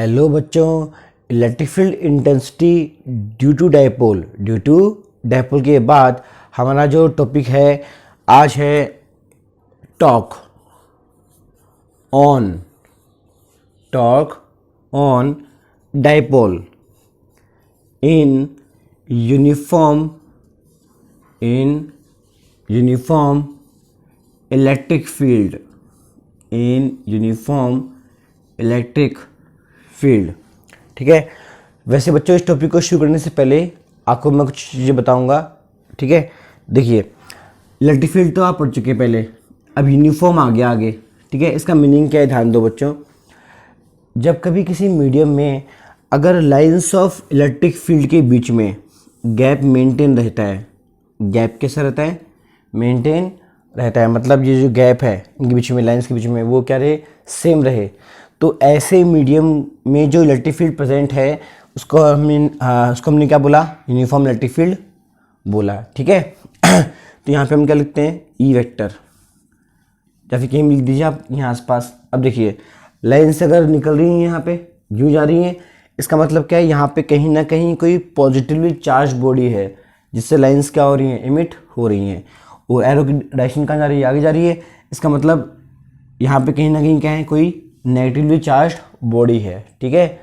Hello बच्चों, electric field intensity due to dipole के बाद हमारा जो टॉपिक है आज है torque on dipole in uniform electric field. ठीक है। वैसे बच्चों, इस टॉपिक को शुरू करने से पहले आपको मैं कुछ चीज़ें बताऊंगा। ठीक है। देखिए, इलेक्ट्रिक फील्ड तो आप पढ़ चुके हैं पहले, अब यूनिफॉर्म आ गया आगे। ठीक है। इसका मीनिंग क्या है, ध्यान दो बच्चों। जब कभी किसी मीडियम में अगर लाइंस ऑफ इलेक्ट्रिक फील्ड के बीच में गैप मेंटेन रहता है, गैप कैसा रहता है, मेंटेन रहता है, मतलब ये जो गैप है इनके बीच में, लाइंस के बीच में, वो क्या रहे, सेम रहे, तो ऐसे मीडियम में जो इलेक्ट्रिक फील्ड प्रेजेंट है उसको हमने क्या बोला, यूनिफॉर्म इलेक्ट्रिक फील्ड बोला। ठीक है। तो यहाँ पे हम क्या लिखते हैं, ई वेक्टर, या फिर कहीं लिख दीजिए आप यहाँ आसपास। अब देखिए, लाइन्स अगर निकल रही हैं यहाँ पे, यूँ जा रही हैं, इसका मतलब क्या है, यहाँ पे कहीं ना कहीं कोई पॉजिटिवली चार्ज बॉडी है जिससे लाइन्स क्या हो रही हैं, इमिट हो रही हैं। और एरो की डायरेक्शन कहाँ जा रही है, आगे जा रही है। इसका मतलब यहाँ पे कहीं ना कहीं क्या है, कोई नेगेटिवली चार्ज बॉडी है। ठीक है,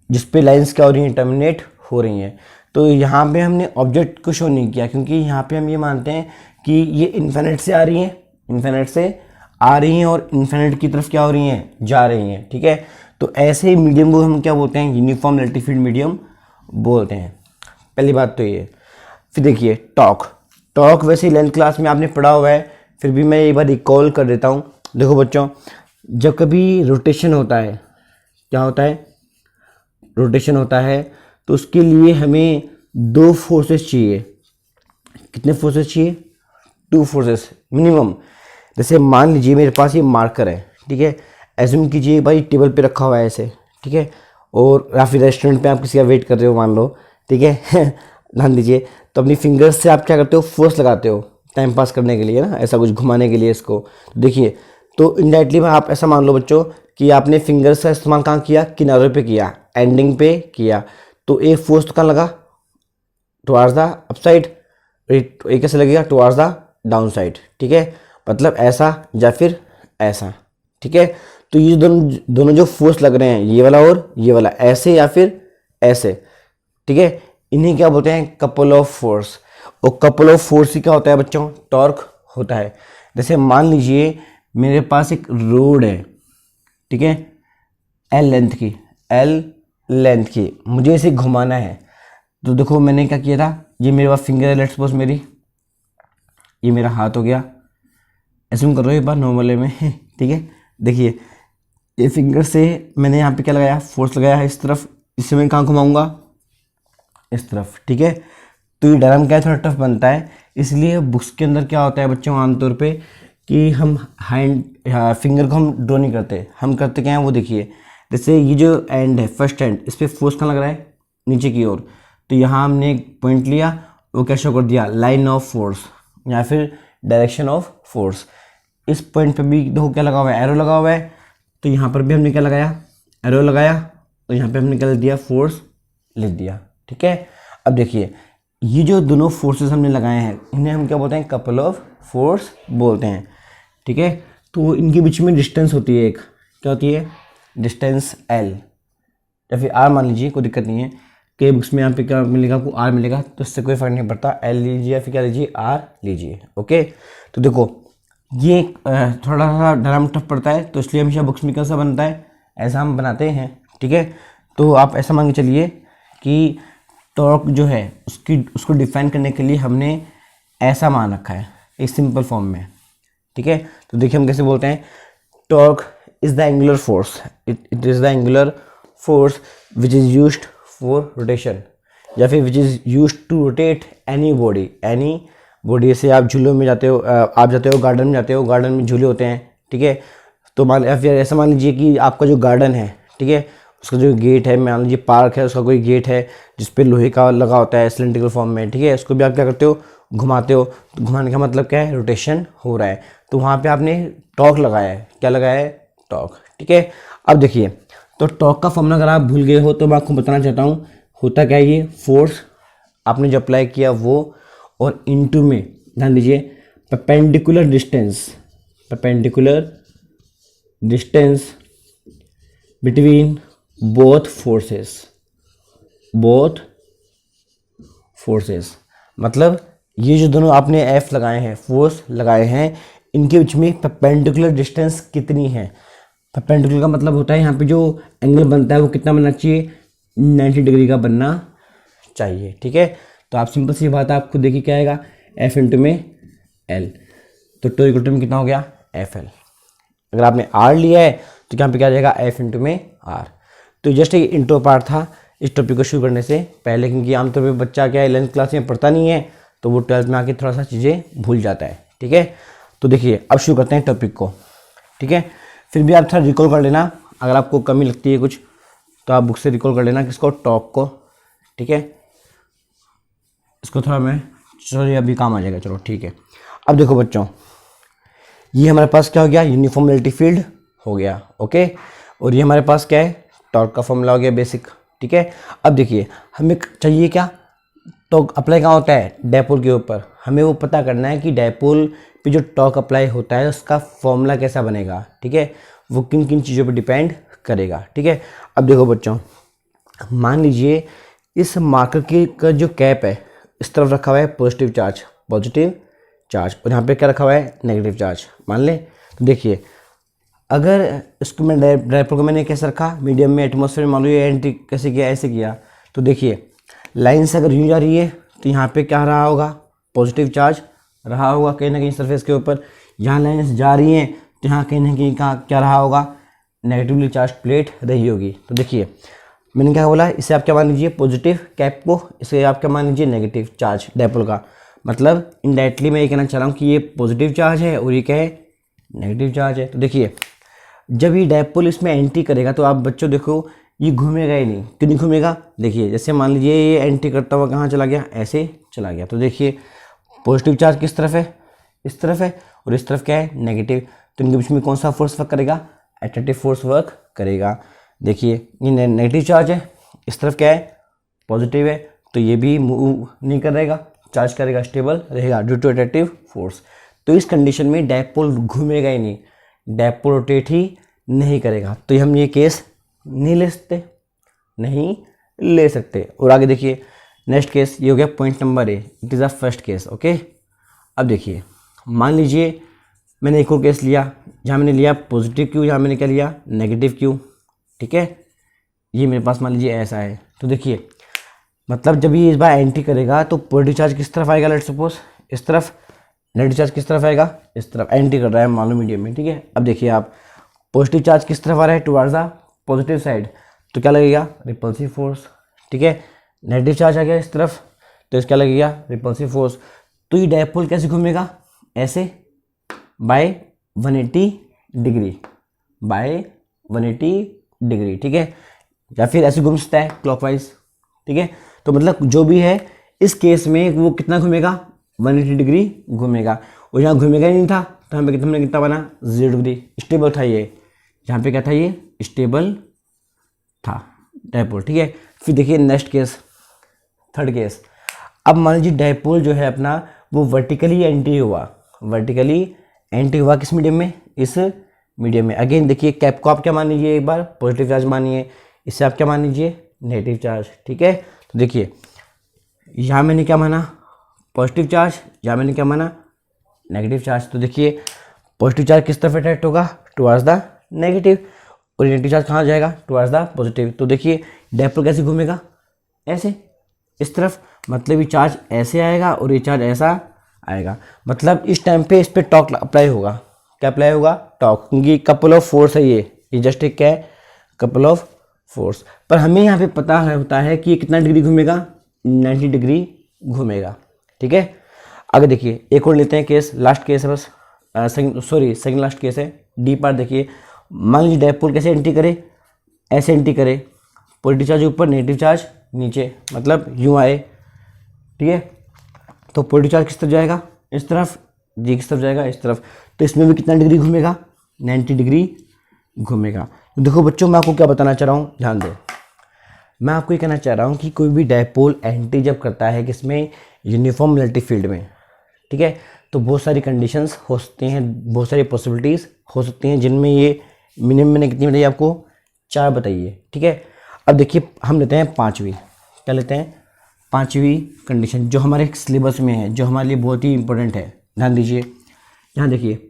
जिस पे लाइंस क्या हो रही हैं, टर्मिनेट हो रही हैं। तो यहाँ पे हमने ऑब्जेक्ट को शो नहीं किया, क्योंकि यहाँ पे हम ये मानते हैं कि ये इन्फिनिट से आ रही हैं, और इन्फिनिट की तरफ क्या हो रही हैं, जा रही हैं। ठीक है। तो ऐसे मीडियम को हम क्या बोलते हैं, यूनिफॉर्म इलेक्ट्रिक फील्ड मीडियम बोलते हैं। पहली बात तो ये। फिर देखिए, टॉर्क वैसे 11th क्लास में आपने पढ़ा हुआ है, फिर भी मैं एक बार रिकॉल कर देता हूँ। देखो बच्चों, जब कभी रोटेशन होता है, क्या होता है, रोटेशन होता है, तो उसके लिए हमें दो फोर्सेस चाहिए। कितने फोर्सेस चाहिए, 2 फोर्सेस मिनिमम। जैसे मान लीजिए मेरे पास ये मार्कर है, ठीक है, एज्यूम कीजिए भाई टेबल पे रखा हुआ है ऐसे, ठीक है, और या फिर रेस्टोरेंट पे आप किसी का वेट कर रहे हो मान लो, ठीक है। ध्यान दीजिए, तो अपनी फिंगर्स से आप क्या करते हो, फोर्स लगाते हो टाइम पास करने के लिए ना, ऐसा कुछ घुमाने के लिए इसको। तो देखिए, तो इनडायरेक्टली आप ऐसा मान लो बच्चों कि आपने फिंगर्स का इस्तेमाल कहाँ किया, किनारों पे किया, एंडिंग पे किया, तो एक फोर्स तो कहाँ लगा, टुवार्ड्स द अपसाइड, एक कैसे लगेगा, टुवार्ड्स द डाउन साइड। ठीक है, मतलब ऐसा या फिर ऐसा। ठीक है। तो ये दोनों जो फोर्स लग रहे हैं, ये वाला और ये वाला, ऐसे या फिर ऐसे, ठीक है, इन्हीं क्या बोलते हैं, कपल ऑफ फोर्स। और कपल ऑफ फोर्स ही क्या होता है बच्चों, टॉर्क होता है। जैसे मान लीजिए मेरे पास एक रोड है, ठीक है, एल लेंथ की, मुझे इसे घुमाना है। तो देखो मैंने क्या किया था, ये मेरे पास फिंगर है, लेट्स सपोज मेरी, ये मेरा हाथ हो गया, ऐसे कर रहा हूँ एक बार नॉर्मल में। ठीक है। देखिए, ये फिंगर से मैंने यहाँ पे क्या लगाया, फोर्स लगाया है इस तरफ, इससे मैं कहाँ घुमाऊंगा, इस तरफ। ठीक है। तो ये डायग्राम क्या है, थोड़ा टफ बनता है, इसलिए बुक्स के अंदर क्या होता है बच्चों आमतौर पे कि हम फिंगर को हम ड्रॉ नहीं करते, हम करते क्या है वो देखिए। जैसे ये जो एंड है, फर्स्ट एंड, इस पर फोर्स कहाँ लग रहा है, नीचे की ओर, तो यहाँ हमने एक पॉइंट लिया, वो क्या शो कर दिया, लाइन ऑफ फोर्स या फिर डायरेक्शन ऑफ फोर्स। इस पॉइंट पे भी देखो क्या लगा हुआ है, एरो लगा हुआ है, तो यहाँ पर भी हमने क्या लगाया, एरो लगाया, तो यहाँ पे हमने क्या लिख दिया, फोर्स लिख दिया। ठीक है। अब देखिए, ये जो दोनों फोर्सेस हमने लगाए हैं, इन्हें हम क्या बोलते हैं, कपल ऑफ फोर्स बोलते हैं। ठीक है। तो इनके बीच में डिस्टेंस होती है एक, क्या होती है, डिस्टेंस एल या फिर आर मान लीजिए, कोई दिक्कत नहीं है। के बुक्स में यहाँ पे क्या मिलेगा, आपको आर मिलेगा, तो इससे कोई फर्क नहीं पड़ता, एल लीजिए या फिर क्या लीजिए, आर लीजिए। ओके। तो देखो, ये थोड़ा सा डायग्राम टफ पड़ता है, तो इसलिए हमेशा बुक्स में कैसा बनता है, ऐसा हम बनाते हैं। ठीक है। तो आप ऐसा मान के चलिए कि टॉर्क जो है उसको डिफाइन करने के लिए हमने ऐसा मान रखा है, एक सिंपल फॉर्म में। ठीक है। तो देखिए हम कैसे बोलते हैं, torque is the angular force, it is the angular force which is used for rotation, या फिर which is used to rotate any body. जैसे आप झूलों में जाते हो, आप जाते हो गार्डन में, जाते हो गार्डन में झूले होते हैं, ठीक है, तो या फिर ऐसा मान लीजिए कि आपका जो गार्डन है, ठीक है, उसका जो गेट है, मान लीजिए पार्क है, उसका कोई गेट है जिस पे लोहे का लगा होता है सिलेंड्रिकल फॉर्म में, ठीक है, उसको भी आप क्या करते हो, घुमाते हो। तो घुमाने का मतलब क्या है, रोटेशन हो रहा है, तो वहाँ पे आपने टॉर्क लगाया है, क्या लगाया है, टॉर्क। ठीक है। अब देखिए, तो टॉर्क का फॉर्मूला अगर आप भूल गए हो तो मैं आपको बताना चाहता हूँ, होता क्या है, ये फोर्स आपने जो अप्लाई किया वो, और इनटू में ध्यान दीजिए perpendicular distance between both forces. मतलब ये जो दोनों आपने एफ लगाए हैं, फोर्स लगाए हैं, इनके बीच में परपेंडिकुलर डिस्टेंस कितनी है। परपेंडिकुलर का मतलब होता है यहाँ पे जो एंगल बनता है वो कितना बनना चाहिए, 90 डिग्री का बनना चाहिए। ठीक है, तो आप सिंपल सी बात है, आपको देखिए क्या आएगा, एफ इंटू में एल, तो टू इक्वल टू में कितना हो गया, एफ एल। अगर आपने आर लिया है तो यहाँ पे क्या आ जाएगा, एफ इंटू में आर। तो जस्ट एक इंट्रो पार्ट था इस टॉपिक को शुरू करने से पहले, क्योंकि आमतौर पे बच्चा क्या है 11th क्लास में पढ़ता नहीं है, तो वो 12th में आके थोड़ा सा चीज़ें भूल जाता है। ठीक है, तो देखिए अब शुरू करते हैं टॉपिक को। ठीक है, फिर भी आप थोड़ा रिकॉल कर लेना, अगर आपको कमी लगती है कुछ तो आप बुक से रिकॉल कर लेना किसको, टॉक को। ठीक है, इसको थोड़ा मैं, चलो अभी काम आ जाएगा, चलो ठीक है। अब देखो बच्चों, ये हमारे पास क्या हो गया, यूनिफॉर्मलिटी फील्ड हो गया, ओके। और ये हमारे पास क्या है, टॉर्क का फॉर्मूला हो गया बेसिक। ठीक है, अब देखिए हमें चाहिए क्या, टॉर्क अप्लाई कहाँ होता है, डायपोल के ऊपर। हमें वो पता करना है कि डायपोल पे जो टॉर्क अप्लाई होता है उसका फॉर्मूला कैसा बनेगा। ठीक है, वो किन किन चीज़ों पर डिपेंड करेगा। ठीक है, अब देखो बच्चों, मान लीजिए इस मार्कर की का जो कैप है इस तरफ रखा हुआ है पॉजिटिव चार्ज, और यहाँ पे क्या रखा हुआ है, नेगेटिव चार्ज मान लें। तो देखिए अगर इसको मैं डायपोल को मैंने कैसे रखा, मीडियम में, एटमॉस्फेयर में, मान लो ये एंटी कैसे किया, ऐसे किया। तो देखिए लाइन से अगर यूँ जा रही है तो यहाँ पे क्या रहा होगा, पॉजिटिव चार्ज रहा होगा कहीं ना कहीं सरफेस के ऊपर। यहाँ लाइन से जा रही हैं तो यहाँ कहीं ना कहीं क्या रहा होगा, नेगेटिवली चार्ज प्लेट रही होगी। तो देखिए मैंने क्या बोला, इसे आप क्या मान लीजिए पॉजिटिव कैप को, इसे आप क्या मान लीजिए नेगेटिव चार्ज डायपोल का। मतलब इनडायरेक्टली मैं ये कहना चाह रहा हूँ कि ये पॉजिटिव चार्ज है और ये क्या है, नेगेटिव चार्ज है। तो देखिए जब ये डायपोल इसमें एंट्री करेगा तो आप बच्चों देखो ये घूमेगा ही नहीं, क्यों नहीं घूमेगा, देखिए जैसे मान लीजिए ये एंट्री करता हुआ कहाँ चला गया, ऐसे चला गया। तो देखिए पॉजिटिव चार्ज किस तरफ है, इस तरफ है, और इस तरफ क्या है, नेगेटिव। तो इनके बीच में कौन सा फोर्स वर्क करेगा, एट्रैक्टिव फोर्स वर्क करेगा। देखिए ये नेगेटिव चार्ज है, इस तरफ क्या है, पॉजिटिव है, तो ये भी मूव नहीं करेगा, चार्ज करेगा, स्टेबल रहेगा ड्यू टू एट्रैक्टिव फोर्स। तो इस कंडीशन में डायपोल घूमेगा ही नहीं, डायपोल रोटेट ही नहीं करेगा। तो हम ये केस नहीं ले सकते। और आगे देखिए नेक्स्ट केस, ये हो गया point number A, it is a first case, okay. अब देखिए मान लीजिए मैंने एक और केस लिया जहाँ मैंने लिया पॉजिटिव क्यू, यहाँ मैंने क्या लिया, नेगेटिव क्यू। ठीक है, ये मेरे पास मान लीजिए ऐसा है। तो देखिए मतलब जब ये इस बार एंट्री करेगा तो पॉजिटिव चार्ज किस तरफ आएगा, लेट्स सपोज इस तरफ, नेगेटिव चार्ज किस तरफ आएगा, इस तरफ। एंट्री कर रहा है मान लो मीडियम में। ठीक है, अब देखिए आप पॉजिटिव चार्ज किस तरफ आ रहा है, टुवर्ड्स द पॉजिटिव साइड, तो क्या लगेगा, रिपल्सिव फोर्स। ठीक है, नेगेटिव चार्ज आ गया इस तरफ तो इसका लगेगा रिपल्सिव फोर्स। तो ये डायपोल कैसे घूमेगा, ऐसे बाय 180 डिग्री। ठीक है, या फिर ऐसे घूम सकता है क्लॉकवाइज। ठीक है, तो मतलब जो भी है इस केस में वो कितना घूमेगा, 180 डिग्री घूमेगा। और यहाँ घूमेगा ही नहीं था तो यहाँ पे हमने कितना बना, 0 डिग्री। स्टेबल था ये, यहाँ पे क्या था, ये स्टेबल था डायपोल। ठीक है, फिर देखिए नेक्स्ट केस, थर्ड केस। अब मान लीजिए डायपोल जो है अपना वो वर्टिकली एंट्री हुआ किस मीडियम में, इस मीडियम में। अगेन देखिए कैप को आप क्या मान लीजिए, एक बार पॉजिटिव चार्ज मानिए, इससे आप क्या मान लीजिए, नेगेटिव चार्ज। ठीक है, तो देखिए यहाँ मैंने क्या माना, पॉजिटिव चार्ज, यहाँ मैंने क्या माना, नेगेटिव चार्ज। तो देखिए पॉजिटिव चार्ज किस तरफ अट्रैक्ट होगा, टुवर्ड्स द नेगेटिव, और नेगेटिव चार्ज कहाँ जाएगा, टुवर्ड्स द पॉजिटिव। तो देखिए डायपोल कैसे घूमेगा, ऐसे इस तरफ, मतलब ये चार्ज ऐसे आएगा और ये चार्ज ऐसा आएगा। मतलब इस टाइम पे इस पर टॉर्क अप्लाई होगा, क्या अप्लाई होगा, टॉर्क, क्योंकि कपल ऑफ फोर्स है ये जस्ट एक क्या है, कपल ऑफ फोर्स। पर हमें यहाँ पे पता होता है कि ये कितना डिग्री घूमेगा, 90 डिग्री घूमेगा। ठीक है, आगे देखिए एक और लेते हैं केस, लास्ट केस है बस, सेकंड लास्ट केस है, डी पार्ट। देखिए मान लीजिए डायपोल कैसे एंट्री करे, ऐसे एंट्री करे, पॉजिटिव चार्ज ऊपर, नेगेटिव चार्ज नीचे, मतलब यूँ आए। ठीक है, तो पॉजिटिव चार्ज किस तरफ जाएगा, इस तरफ, जी किस तरफ जाएगा, इस तरफ। तो इसमें भी कितना डिग्री घूमेगा, 90 डिग्री घूमेगा। देखो बच्चों, मैं आपको क्या बताना चाह रहा हूँ, ध्यान दो। मैं आपको ये कहना चाह रहा हूँ कि कोई भी डायपोल एंटी जब करता है किसमें, यूनिफॉर्म इलेक्ट्रिक फील्ड में, ठीक है, तो बहुत सारी कंडीशंस हो सकती हैं, बहुत सारी पॉसिबिलिटीज़ हो सकती हैं, जिनमें ये मिनिमम मैंने कितनी बताई आपको, 4 बताइए, ठीक है। अब देखिए हम लेते हैं 5वीं, क्या लेते हैं, 5वीं कंडीशन जो हमारे सिलेबस में है, जो हमारे लिए बहुत ही इंपॉर्टेंट है। ध्यान दीजिए, यहाँ देखिए,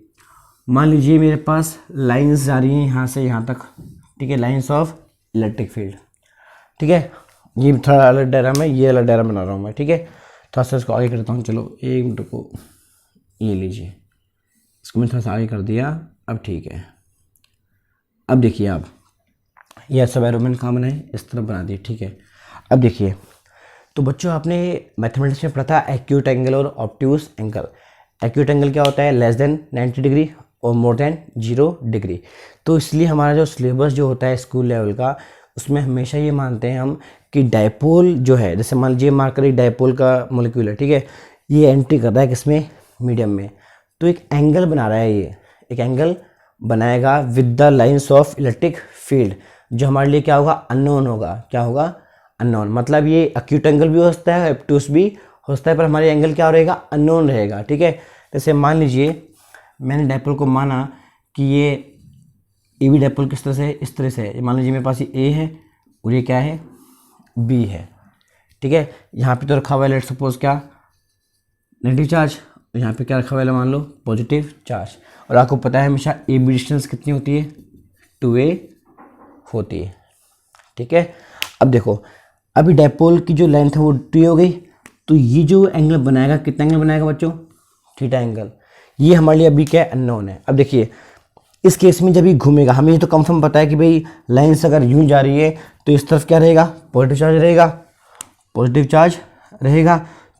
मान लीजिए मेरे पास लाइंस जा रही हैं यहाँ से यहाँ तक, ठीक है, लाइंस ऑफ इलेक्ट्रिक फील्ड, ठीक है। ये थोड़ा अलग डायग्राम है, ये अलग डायग्राम बना रहा हूँ मैं, ठीक है। थोड़ा सा इसको आगे करता हूँ, चलो 1 मिनट को, ये लीजिए, इसको मैं थोड़ा सा आगे कर दिया, अब ठीक है। अब देखिए आप, ये सब एरोमेंट कहाँ बनाए, इस तरफ बना दिए, ठीक है। अब देखिए, तो बच्चों आपने मैथमेटिक्स में पढ़ा था एक्यूट एंगल और ऑब्ट्यूस एंगल। एक्यूट एंगल क्या होता है, लेस देन 90 डिग्री और मोर देन 0 डिग्री। तो इसलिए हमारा जो सिलेबस जो होता है स्कूल लेवल का, उसमें हमेशा ये मानते हैं हम कि डायपोल जो है, जैसे मान लीजिए मार्कर एक डायपोल का मोलिक्यूल है, ठीक है, ये एंट्री कर रहा है किसमें, मीडियम में, तो एक एंगल बना रहा है, ये एक एंगल बनाएगा with the lines of electric field, जो हमारे लिए क्या होगा, अननोन होगा। क्या होगा, अननोन। मतलब ये एक्यूट एंगल भी हो सकता है, ऑब्ट्यूस भी हो सकता है, पर हमारे एंगल क्या रहेगा, अननोन रहेगा, ठीक है। जैसे मान लीजिए मैंने डायपोल को माना कि ये ए बी डायपोल किस तरह से, इस तरह से है। मान लीजिए मेरे पास ये ए है और ये क्या है, बी है, ठीक है। यहाँ पे तो रखा हुआ है लेट सपोज क्या, नेगेटिव चार्ज, यहाँ पे क्या रखा हुआ है, मान लो पॉजिटिव चार्ज। और आपको पता है हमेशा ए बी डिस्टेंस कितनी होती है, 2a होती है, ठीक है। अब देखो, अभी डायपोल की जो लेंथ है वो 2a हो गई, तो ये जो एंगल बनाएगा, कितना एंगल बनाएगा बच्चों, थीटा एंगल। ये हमारे लिए अभी क्या है, अननोन है। अब देखिए इस केस में जब ये घूमेगा, हमें ये तो कंफर्म पता है कि भाई लाइन्स अगर यूं जा रही है तो इस तरफ क्या रहेगा, पॉजिटिव चार्ज रहेगा, पॉजिटिव चार्ज रहेगा।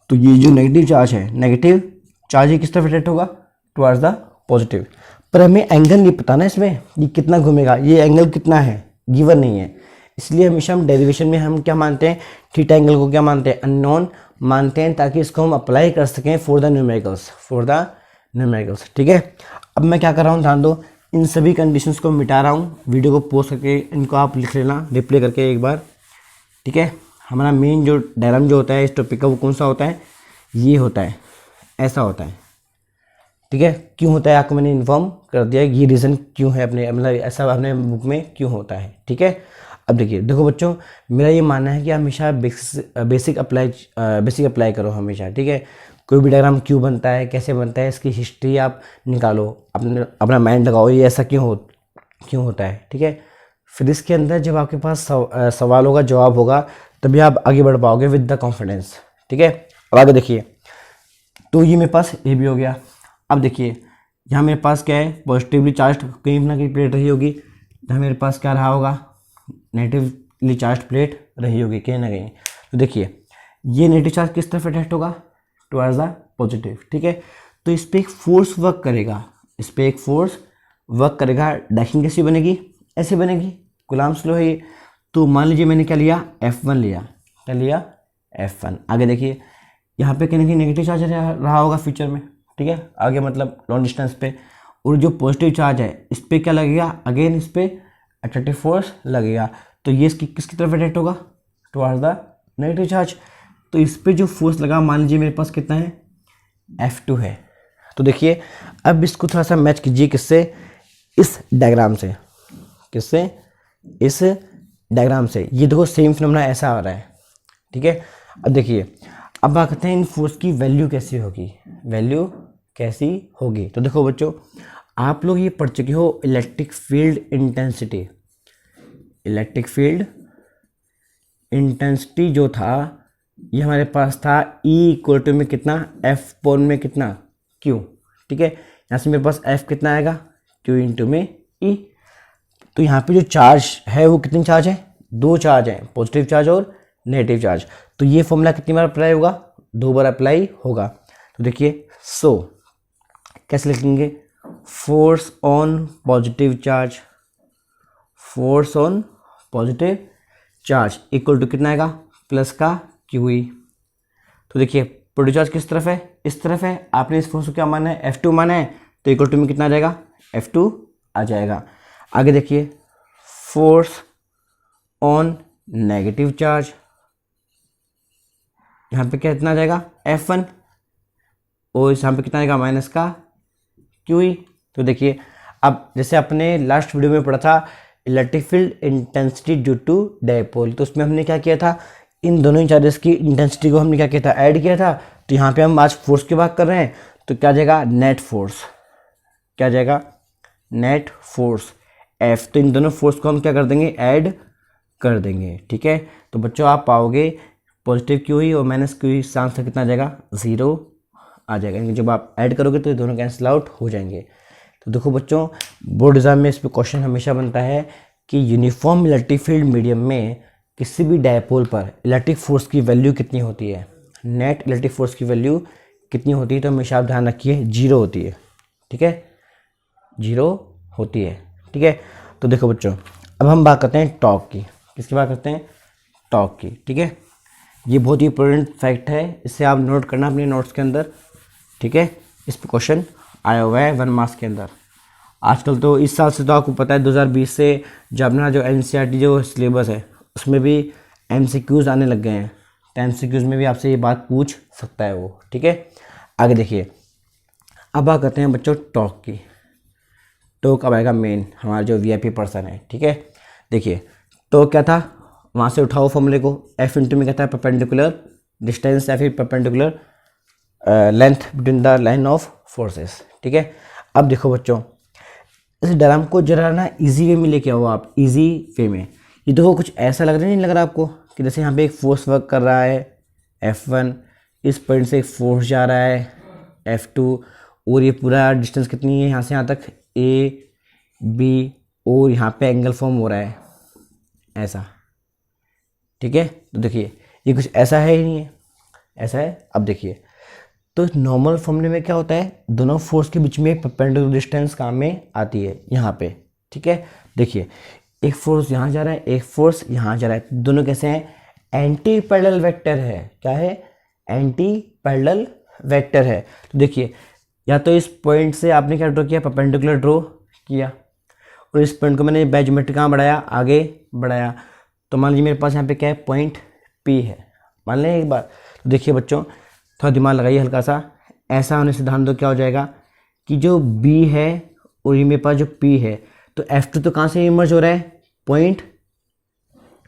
तो ये जो नेगेटिव चार्ज है, नेगेटिव चार्ज ये किस तरफ अट्रैक्ट होगा, टुवर्ड्स द पॉजिटिव। पर हमें एंगल नहीं पता ना इसमें, ये कितना घूमेगा, ये एंगल कितना है गिवन नहीं है। इसलिए हमेशा हम डेरिवेशन में हम क्या मानते हैं, थीटा एंगल को क्या मानते हैं, अननोन मानते हैं, ताकि इसको हम अप्लाई कर सकें for the numericals, for the numericals, ठीक है। अब मैं क्या कर रहा हूँ, ध्यान दो, इन सभी कंडीशंस को मिटा रहा हूँ, वीडियो को पॉज करके इनको आप लिख लेना, रिप्ले करके एक बार, ठीक है। हमारा मेन जो डायग्राम जो होता है इस टॉपिक का वो कौन सा होता है, ये होता है, ऐसा होता है, ठीक है। क्यों होता है आपको मैंने इन्फॉर्म कर दिया, ये रीज़न क्यों है अपने, मतलब ऐसा अपने बुक में क्यों होता है, ठीक है। अब देखिए, देखो बच्चों, मेरा ये मानना है कि हमेशा बेसिक अप्लाई करो हमेशा, ठीक है। कोई भी डायग्राम क्यों बनता है, कैसे बनता है, इसकी हिस्ट्री आप निकालो, अपना माइंड लगाओ, ये ऐसा क्यों होता है, ठीक है। फिर इसके अंदर जब आपके पास सवाल होगा, जवाब होगा, तभी आप आगे बढ़ पाओगे विद द कॉन्फिडेंस, ठीक है। अब आगे देखिए, तो ये मेरे पास ए भी हो गया। अब देखिए यहाँ मेरे पास क्या है, पॉजिटिवली चार्ज कहीं ना कहीं प्लेट रही होगी, यहाँ मेरे पास क्या रहा होगा, नेगेटिवली चार्ज प्लेट रही होगी कहीं ना कहीं। तो देखिए ये नेगेटिव चार्ज किस तरफ अट्रैक्ट होगा, टुवर्ड्स द पॉजिटिव, ठीक है। तो इस पर एक फोर्स वर्क करेगा, इस पर एक फोर्स वर्क करेगा। डैशिंग कैसी बनेगी, ऐसे बनेगी, कूलम्ब्स लॉ है ये। तो मान लीजिए मैंने क्या लिया, F1 लिया, क्या लिया, F1। आगे देखिए यहाँ पे कहीं ना कहीं नेगेटिव चार्ज रहा होगा फ्यूचर में, ठीक है, आगे मतलब लॉन्ग डिस्टेंस पे। और जो पॉजिटिव चार्ज है इस पर क्या लगेगा, अगेन इस पर अट्रैक्टिव फोर्स लगेगा। तो ये इसकी किसकी तरफ अट्रैक्ट होगा, टुवर्ड्स द नेगेटिव चार्ज। तो इस पर जो फोर्स लगा, मान लीजिए मेरे पास कितना है, F2 है। तो देखिए अब इसको थोड़ा सा मैच कीजिए किससे, इस डायग्राम से, किससे, इस डायग्राम से। ये देखो सेम फिनोमेना ऐसा आ रहा है, ठीक है। अब देखिए, अब बात करते हैं इन फोर्स की वैल्यू कैसी होगी, वैल्यू कैसी होगी। तो देखो बच्चों, आप लोग ये पढ़ चुके हो electric field intensity. Electric field intensity जो था ये हमारे पास था E इक्वल टू में कितना, F पॉन में कितना, Q, ठीक है। यहाँ से मेरे पास F कितना आएगा, Q इंटू में E। तो यहाँ पे जो चार्ज है वो कितने चार्ज है, 2 चार्ज है, पॉजिटिव चार्ज और नेगेटिव चार्ज। तो ये फॉर्मूला कितनी बार अप्लाई होगा, 2 बार अप्लाई होगा। तो देखिए कैसे लिखेंगे, force on positive charge, force on positive charge equal to कितना आएगा, प्लस का QE। तो देखिए पॉजिटिव चार्ज किस तरफ है, इस तरफ है। आपने इस फोर्स को क्या माना है, F2 माना है, तो इक्वल टू में कितना आ जाएगा, F2 आ जाएगा। आगे देखिए फोर्स ऑन नेगेटिव चार्ज, यहाँ पे क्या इतना आ जाएगा F1, और यहाँ पे कितना आएगा माइनस का QE। तो देखिए अब जैसे अपने लास्ट वीडियो में पढ़ा था electric field intensity due to dipole, तो उसमें हमने क्या किया था, इन दोनों चार्जेस की इंटेंसिटी को हमने क्या किया था, ऐड किया था। तो यहाँ पे हम आज फोर्स की बात कर रहे हैं, तो क्या जाएगा नेट फोर्स, क्या जाएगा नेट फोर्स F। तो इन दोनों फोर्स को हम क्या कर देंगे, ऐड कर देंगे, ठीक है। तो बच्चों आप पाओगे पॉजिटिव QE और माइनस QE से आंसर कितना आ जाएगा, 0 आ जाएगा। यानी जब आप ऐड करोगे तो ये दोनों कैंसिल आउट हो जाएंगे। तो देखो बच्चों बोर्ड एग्जाम में इस पर क्वेश्चन हमेशा बनता है कि यूनिफॉर्म इलेक्ट्रिक फील्ड मीडियम में किसी भी डायपोल पर इलेक्ट्रिक फोर्स की वैल्यू कितनी होती है, नेट इलेक्ट्रिक फोर्स की वैल्यू कितनी होती है। तो हमेशा आप ध्यान रखिए 0 होती है, ठीक है, 0 होती है, ठीक है। तो देखो बच्चों अब हम बात करते हैं टॉर्क की, किसकी बात करते हैं, टॉर्क की, ठीक है। ये बहुत ही इंपॉर्टेंट फैक्ट है, इसे आप नोट करना अपने नोट्स के अंदर, ठीक है। इस पर क्वेश्चन आया हुआ है 1 मार्क्स के अंदर। आजकल तो इस साल से तो आपको पता है 2020 से जो अपना जो NCERT जो सिलेबस है उसमें भी MCQs आने लग गए हैं। तो MCQs में भी आपसे ये बात पूछ सकता है वो, ठीक है। आगे देखिए अब बात करते हैं बच्चों टॉर्क की। टॉर्क अब आएगा मेन हमारा जो VIP पर्सन है, ठीक है। देखिए टॉर्क क्या था, वहाँ से उठाओ फॉर्मूले को, F इंटू में कहता है परपेंडिकुलर डिस्टेंस या फिर perpendicular length between the line of forces, ठीक है। अब देखो बच्चों इस डायग्राम को जरा ना इजी वे में लेके आओ आप, इजी वे में। ये देखो कुछ ऐसा लग रहा नहीं लग रहा आपको कि जैसे यहाँ पे एक फोर्स वर्क कर रहा है F1, इस पॉइंट से एक फोर्स जा रहा है F2, और ये पूरा डिस्टेंस कितनी है यहाँ से यहाँ तक A B, और यहाँ पे एंगल फॉर्म हो रहा है ऐसा, ठीक है। तो देखिए ये कुछ ऐसा है ही नहीं है, ऐसा है। अब देखिए तो नॉर्मल फॉर्मूले में क्या होता है, दोनों फोर्स के बीच में परपेंडिकुलर डिस्टेंस काम में आती है यहाँ पे, ठीक है। देखिए एक फोर्स यहाँ जा रहा है, एक फोर्स यहाँ जा रहा है, दोनों कैसे हैं, एंटी पैरेलल वेक्टर है। क्या है, एंटी पैरेलल वेक्टर है। तो देखिए या तो इस पॉइंट से आपने क्या ड्रॉ किया, परपेंडिकुलर ड्रॉ किया, और इस पॉइंट को मैंने बाय ज्योमेट्री कहाँ बढ़ाया, आगे बढ़ाया। तो मान लीजिए मेरे पास यहाँ पे क्या है, पॉइंट P है, मान लें एक बार। तो देखिए बच्चों थोड़ा दिमाग लगाइए हल्का सा, ऐसा होने से ध्यान दो क्या हो जाएगा कि जो B है और ये मेरे पास जो P है, तो F2 तो कहाँ से इमर्ज हो रहा है, पॉइंट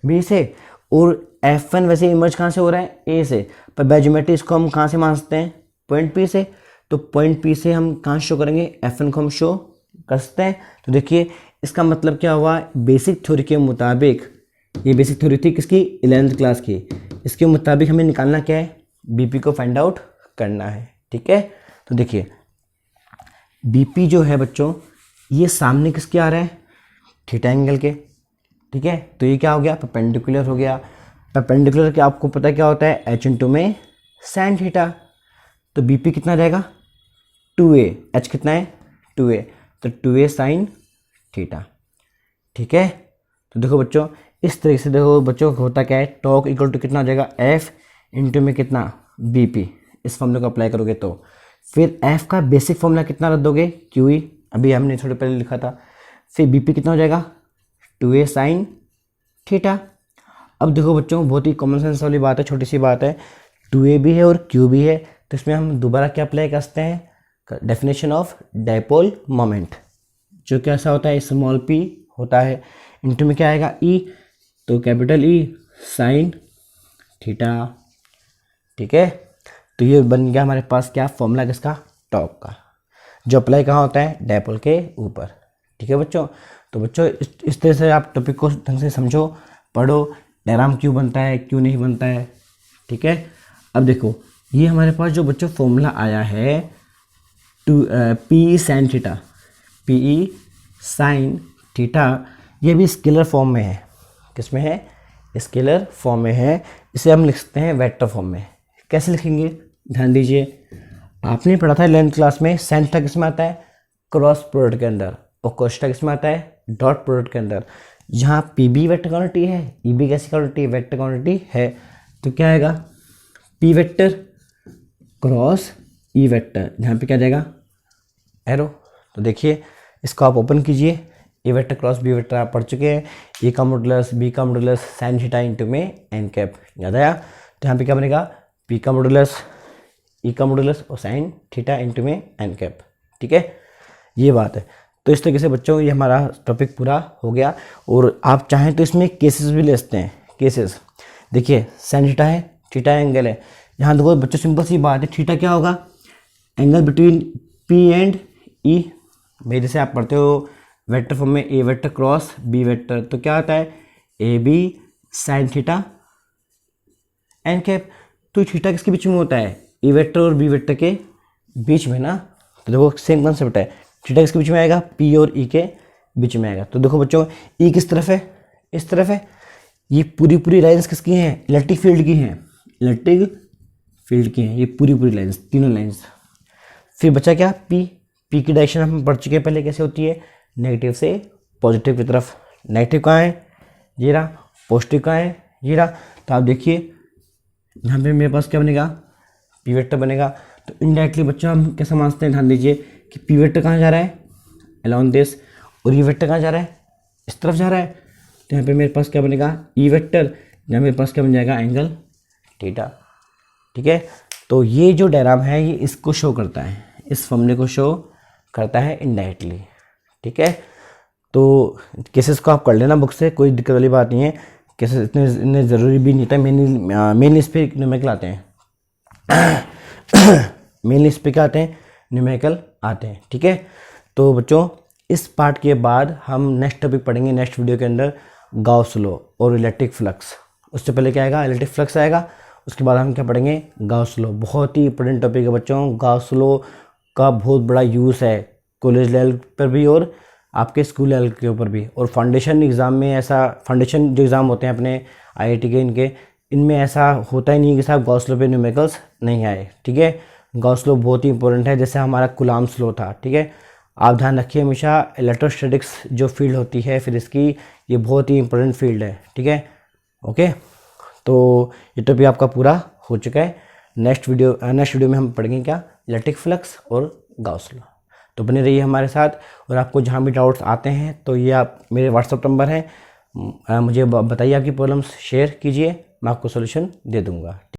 B से, और F1 वैसे इमर्ज कहाँ से हो रहा है, A से, पर बाय ज्योमेट्री इसको हम कहाँ से मान सकते हैं, पॉइंट P से। तो पॉइंट P से हम कहाँ शो करेंगे, F1 को हम शो कर सकते हैं। तो देखिए इसका मतलब क्या हुआ, बेसिक थ्योरी के मुताबिक, ये बेसिक थ्योरी थी किसकी, 11th क्लास की, इसके मुताबिक हमें निकालना क्या है, BP को फाइंड आउट करना है, ठीक है। तो देखिए BP जो है बच्चों ये सामने किसके आ रहा है, थीटा एंगल के, ठीक है। तो ये क्या हो गया, परपेंडिकुलर हो गया। परपेंडिकुलर के आपको पता है क्या होता है, H इंटू में साइन थीटा। तो BP कितना जाएगा, 2A, H कितना है 2A, तो 2A साइन थीटा, ठीक है। तो देखो बच्चों इस तरीके से देखो बच्चों होता क्या है, टॉर्क इक्वल टू कितना हो जाएगा, F इंटू में कितना BP, इस फॉर्मूले को अप्लाई करोगे तो फिर F का बेसिक फॉर्मूला कितना रख दोगे, QE, अभी हमने थोड़े पहले लिखा था। फिर BP कितना हो जाएगा, 2A साइन थीटा। अब देखो बच्चों बहुत ही कॉमन सेंस वाली बात है, छोटी सी बात है, 2A भी है और Q भी है, तो इसमें हम दोबारा क्या अप्लाई कर सकते हैं, डेफिनेशन ऑफ डायपोल मोमेंट, जो कैसा होता है, स्मॉल p होता है, इंटू में क्या आएगा E, तो कैपिटल E साइन थीटा, ठीक है। तो ये बन गया हमारे पास क्या, फॉर्मूला किसका, टॉर्क का, जो अप्लाई कहाँ होता है, डायपोल के ऊपर, ठीक है बच्चों। तो बच्चों इस तरह से आप टॉपिक को ढंग से समझो, पढ़ो, डायग्राम क्यों बनता है क्यों नहीं बनता है, ठीक है। अब देखो ये हमारे पास जो बच्चों फॉर्मूला आया है PE sine theta, PE sine theta, ये भी स्केलर फॉर्म में है, किस में है, स्केलर फॉर्म में है। इसे हम लिख सकते हैं वेक्टर फॉर्म में। कैसे लिखेंगे, ध्यान दीजिए, आपने पढ़ा था 11th क्लास में, साइन थीटा किस में आता है, क्रॉस प्रोडक्ट के अंदर, और cos थीटा किस में आता है, डॉट प्रोडक्ट के अंदर। जहाँ PB वेक्टर क्वांटिटी है, EB कैसी क्वांटिटी, वेक्टर क्वांटिटी है, तो क्या आएगा, P vector cross E vector, जहाँ पे क्या जाएगा, एरो। तो देखिए इसको आप ओपन कीजिए, ए वेक्टर क्रॉस बी वेक्टर आप पढ़ चुके हैं, ए का मॉडुलस बी का मॉडुलस साइन थीटा इंटू में एन कैप, याद आया। तो यहाँ पे क्या बनेगा, पी का मॉडुलस ई का मॉडुलस और साइन थीटा इंटू में एन कैप, ठीक है, ये बात है। तो इस तरीके से बच्चों ये हमारा टॉपिक पूरा हो गया। और आप चाहें तो इसमें केसेस भी ले सकते हैं, केसेस देखिए साइन थीटा है, थीटा एंगल है, यहाँ देखो बच्चों सिंपल सी बात है, थीटा क्या होगा, angle between P and E. भाई जैसे आप पढ़ते हो वेक्टर फॉर्म में A vector cross B vector, तो क्या आता है A B sine theta N cap. तो थीटा किसके बीच में होता है, ए वेक्टर और बी वेक्टर के बीच में ना। तो देखो सेम कंसेप्ट है, थीटा किसके बीच में आएगा, पी और ई के बीच में आएगा। तो देखो बच्चों ई किस तरफ है, इस तरफ है, ये पूरी लाइंस किसकी हैं, इलेक्ट्रिक फील्ड की हैं, इलेक्ट्रिक फील्ड की हैं ये पूरी लाइंस, तीनों लाइंस। फिर बचा क्या, पी, पी की डायरेक्शन हम पढ़ चुके हैं पहले कैसे होती है, नेगेटिव से पॉजिटिव की तरफ। नेगेटिव कहाँ है, ये रहा, पॉजिटिव कहाँ है, ये रहा। तो आप देखिए यहाँ पे मेरे पास क्या बनेगा, पी वेक्टर बनेगा। तो इनडायरेक्टली बच्चों हम कैसे समझते हैं, ध्यान दीजिए कि पी वेक्टर कहाँ जा रहा है, अलॉन्ग दिस, और ये वेक्टर कहाँ जा रहा है, इस तरफ जा रहा है। तो यहाँ पे मेरे पास क्या बनेगा, ई वेक्टर, यहाँ मेरे पास क्या बन जाएगा, एंगल थीटा, ठीक है। तो ये जो डायग्राम है ये इसको शो करता है, इस फॉर्मूले को शो करता है इनडायरेक्टली, ठीक है। तो केसेस को आप कर लेना बुक से, कोई दिक्कत वाली बात नहीं है, केसेस इतने ज़रूरी भी नहीं था, मेनली इस पर न्यूमेरिकल आते हैं मेनली इस पर क्या आते हैं, न्यूमेरिकल आते हैं, ठीक है। तो बच्चों इस पार्ट के बाद हम नेक्स्ट टॉपिक पढ़ेंगे नेक्स्ट वीडियो के अंदर, गाउस लॉ और इलेक्ट्रिक फ्लक्स। उससे पहले क्या आएगा, इलेक्ट्रिक फ्लक्स आएगा, उसके बाद हम क्या पढ़ेंगे, गाउस लॉ। बहुत ही इंपॉर्टेंट टॉपिक है बच्चों, गाउस लॉ का बहुत बड़ा यूज़ है कॉलेज लेवल पर भी और आपके स्कूल लेवल के ऊपर भी। और फाउंडेशन एग्ज़ाम में ऐसा, फाउंडेशन जो एग्ज़ाम होते हैं अपने आईआईटी के, इनमें ऐसा होता ही नहीं कि साहब गाउस लॉ पे न्यूमेरिकल्स नहीं आए, ठीक है। गाउस लॉ बहुत ही इंपॉर्टेंट है, जैसे हमारा कूलॉम्स लॉ था, ठीक है। आप ध्यान रखिए हमेशा, इलेक्ट्रोस्टैटिक्स जो फील्ड होती है फिर इसकी, ये बहुत ही इंपॉर्टेंट फील्ड है, ठीक है, ओके। तो ये टॉपिक आपका पूरा हो चुका है। नेक्स्ट वीडियो में हम पढ़ेंगे क्या, इलेक्ट्रिक फ्लक्स और गाउस लॉ। तो बने रहिए हमारे साथ, और आपको जहाँ भी डाउट्स आते हैं तो ये आप मेरे व्हाट्सअप नंबर है, मुझे बताइए, आपकी प्रॉब्लम्स शेयर कीजिए, मैं आपको सोल्यूशन दे दूँगा।